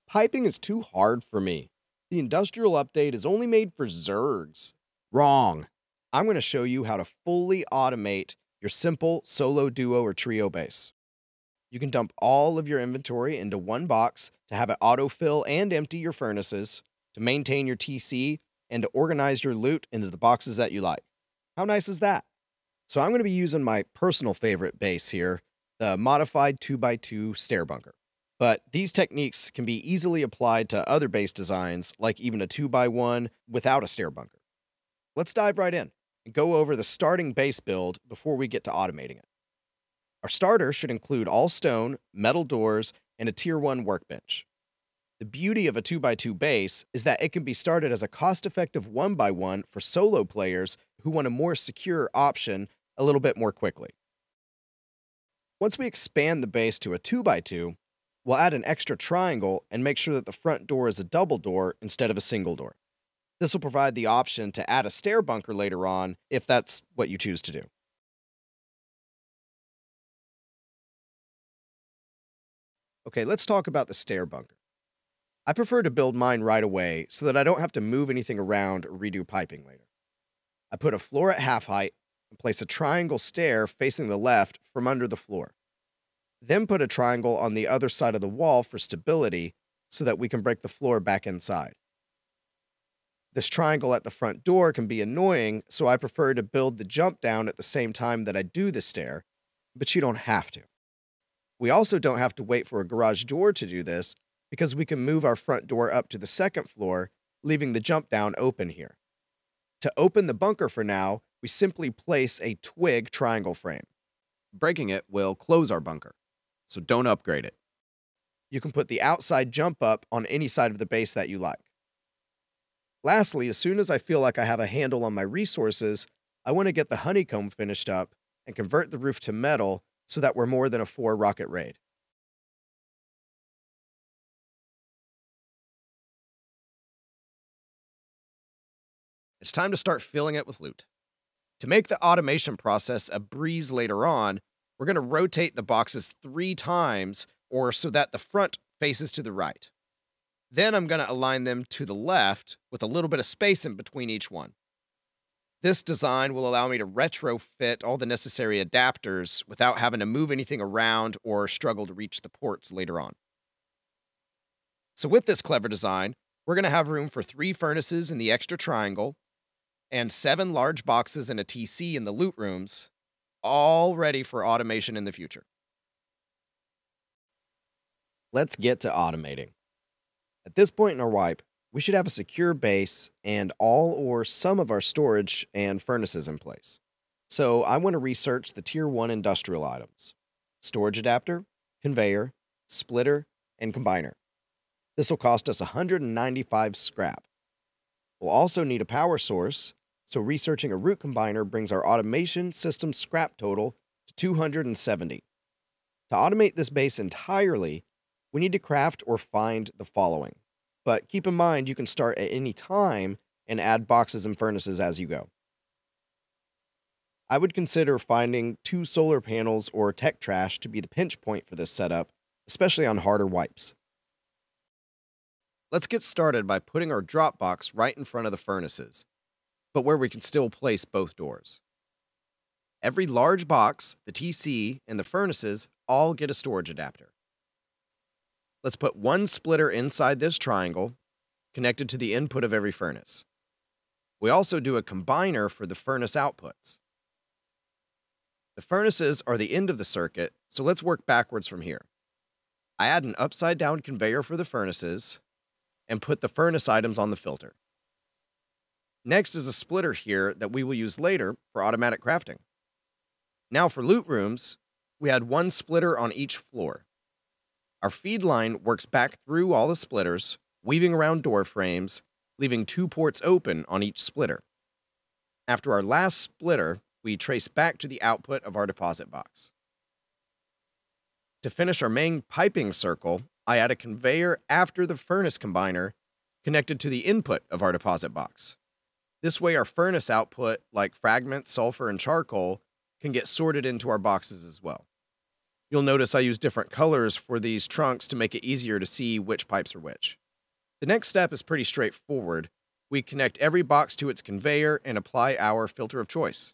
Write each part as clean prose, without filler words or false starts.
Piping is too hard for me. The industrial update is only made for zergs. Wrong. I'm going to show you how to fully automate your simple solo, duo, or trio base. You can dump all of your inventory into one box to have it autofill and empty your furnaces, to maintain your TC, and to organize your loot into the boxes that you like. How nice is that? So I'm going to be using my personal favorite base here, the modified 2x2 Stair Bunker. But these techniques can be easily applied to other base designs, like even a 2x1 without a Stair Bunker. Let's dive right in and go over the starting base build before we get to automating it. Our starter should include all stone, metal doors, and a tier 1 workbench. The beauty of a 2x2 base is that it can be started as a cost-effective 1x1 for solo players who want a more secure option a little bit more quickly. Once we expand the base to a 2x2, we'll add an extra triangle and make sure that the front door is a double door instead of a single door. This will provide the option to add a stair bunker later on if that's what you choose to do. Okay, let's talk about the stair bunker. I prefer to build mine right away so that I don't have to move anything around or redo piping later. I put a floor at half height and place a triangle stair facing the left from under the floor. Then put a triangle on the other side of the wall for stability so that we can break the floor back inside. This triangle at the front door can be annoying, so I prefer to build the jump down at the same time that I do the stair, but you don't have to. We also don't have to wait for a garage door to do this because we can move our front door up to the second floor, leaving the jump down open here. To open the bunker for now, we simply place a twig triangle frame. Breaking it will close our bunker, so don't upgrade it. You can put the outside jump up on any side of the base that you like. Lastly, as soon as I feel like I have a handle on my resources, I want to get the honeycomb finished up and convert the roof to metal so that we're more than a 4 rocket raid. It's time to start filling it with loot. To make the automation process a breeze later on, we're going to rotate the boxes 3 times, or so that the front faces to the right. Then I'm going to align them to the left with a little bit of space in between each one. This design will allow me to retrofit all the necessary adapters without having to move anything around or struggle to reach the ports later on. So with this clever design, we're going to have room for 3 furnaces in the extra triangle and 7 large boxes and a TC in the loot rooms, all ready for automation in the future. Let's get to automating. At this point in our wipe, we should have a secure base and all or some of our storage and furnaces in place. So I want to research the tier 1 industrial items: storage adapter, conveyor, splitter, and combiner. This will cost us 195 scrap. We'll also need a power source, so researching a root combiner brings our automation system scrap total to 270. To automate this base entirely, we need to craft or find the following. But keep in mind you can start at any time and add boxes and furnaces as you go. I would consider finding 2 solar panels or tech trash to be the pinch point for this setup, especially on harder wipes. Let's get started by putting our drop box right in front of the furnaces, but where we can still place both doors. Every large box, the TC, and the furnaces all get a storage adapter. Let's put 1 splitter inside this triangle, connected to the input of every furnace. We also do a combiner for the furnace outputs. The furnaces are the end of the circuit, so let's work backwards from here. I add an upside-down conveyor for the furnaces, and put the furnace items on the filter. Next is a splitter here that we will use later for automatic crafting. Now for loot rooms, we add 1 splitter on each floor. Our feed line works back through all the splitters, weaving around door frames, leaving 2 ports open on each splitter. After our last splitter, we trace back to the output of our deposit box. To finish our main piping circle, I add a conveyor after the furnace combiner connected to the input of our deposit box. This way our furnace output, like fragments, sulfur, and charcoal, can get sorted into our boxes as well. You'll notice I use different colors for these trunks to make it easier to see which pipes are which. The next step is pretty straightforward. We connect every box to its conveyor and apply our filter of choice.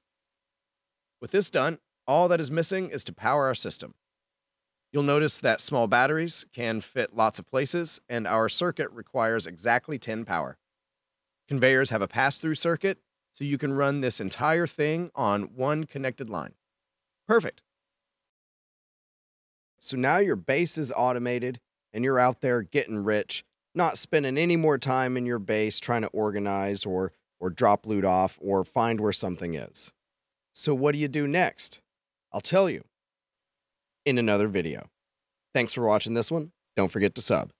With this done, all that is missing is to power our system. You'll notice that small batteries can fit lots of places, and our circuit requires exactly 10 power. Conveyors have a pass-through circuit, so you can run this entire thing on one connected line. Perfect. So now your base is automated, and you're out there getting rich, not spending any more time in your base trying to organize or drop loot off or find where something is. So what do you do next? I'll tell you in another video. Thanks for watching this one. Don't forget to sub.